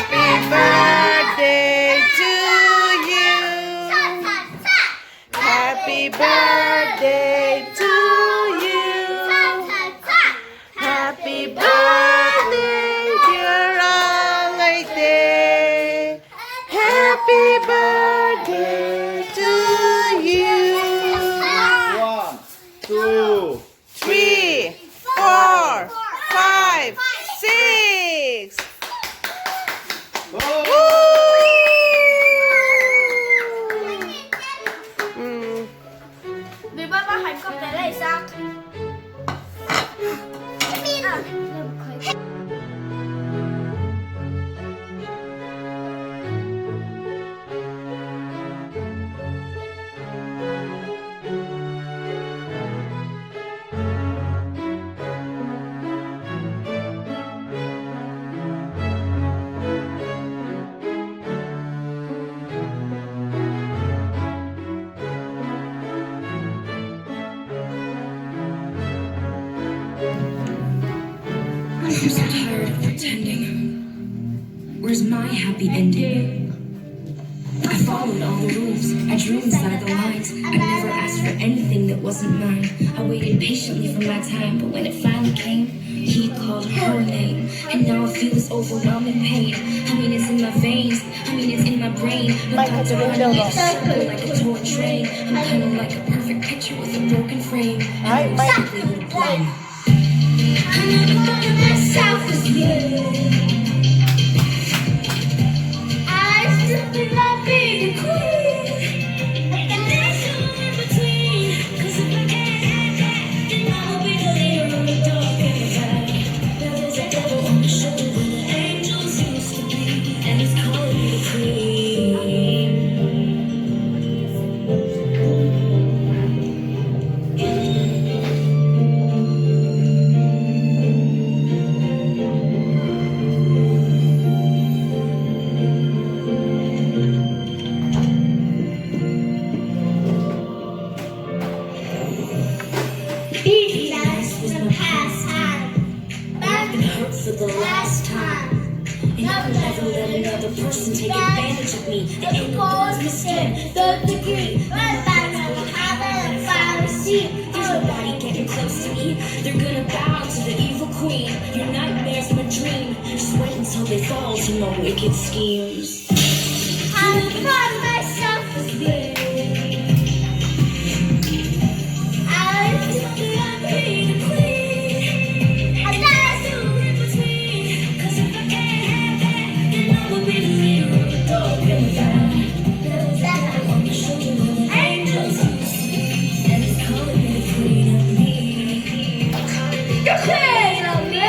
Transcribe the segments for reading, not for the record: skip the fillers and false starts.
Happy birthday to you. Happy birthday to you. Happy birthday, dear Angaihtei. Happy birthday to you. 1, 2, 3, 4, 5, 6. Vì ba ba hạnh không thể lấy sao? I'm so tired of pretending. Where's my happy ending? I followed all the rules. I drew inside the lines. I never asked for anything that wasn't mine. I waited patiently for my time, but when it finally came, he called her name. And now I feel this overwhelming pain. I mean, it's in my veins. I mean, it's in my brain. My thoughts are running in a circle like a torn train. I'm kind of like a perfect picture with a broken frame. And I'm simply to blame. I never thought of myself as you. I still think I'd be the queen. And there's no in between. 'Cause if I can't have that, then I will be the leader of the dark and the bad. Now there's a devil on the shoulder where the angels used to be. And he's calling me the queen. These lives was my pastime. I've been hurt for the last time. And I would never let another person take advantage of me. They can cause me stand third degree. My back on the fire seat. There's nobody getting close to me. They're gonna bow to the evil queen. Your nightmare's my dream. Just wait until they fall to my wicked schemes. I would pride myself as good. The queen of me.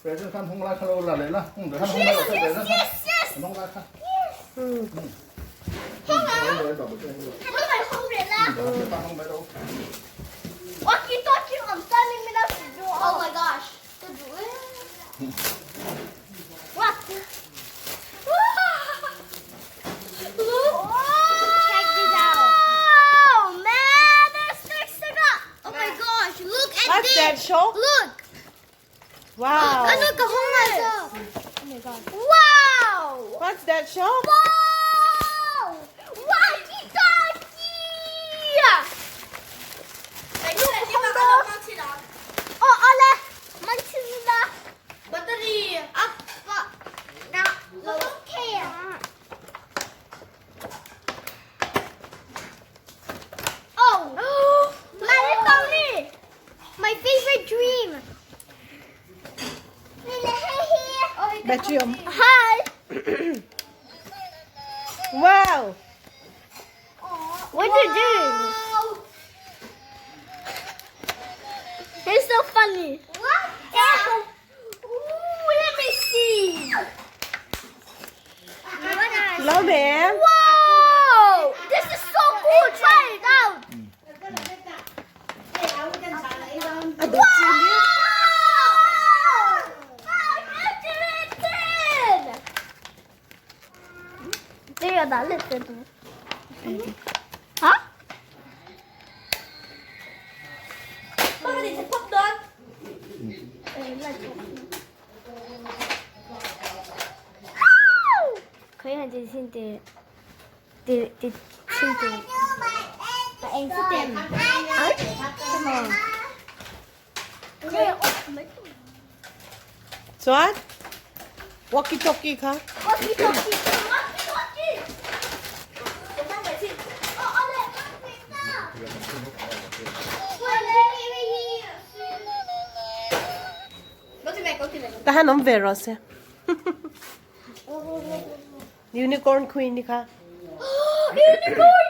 Present kan hong la khalo la le la. Hong de kan hong la se de na. Hong la kha. Hong la. Hong la ba ba. Hong ba đâu. Walkie-talkie, I'm standing in the door. Oh my gosh. What? Look. Check this out. Oh man, there's mixing up. Oh my gosh, look at What's this. that, show? Look. Wow. Look at home myself. Oh my god. Wow. What's that, show? Wow. Walkie-talkie. 알레 망치는다. 배터리 아빠 나 이렇게요. Oh, my family, my favorite dream. Battery. Hi. Wow. What are you doing? It's so funny. What? Ooh, let me see. Hello, ma'am. Wow! This is so cool. Try it out. Wow! Det är där lite nu. Ha? Bara lite popcorn. Kaya hindi sinte. Sinte. Paeng sa tem. Ay? Tama. So what? Walkie-talkie ka? Walkie-talkie. Tahan om Veros eh. Unicorn Queen ni ka? Unicorn!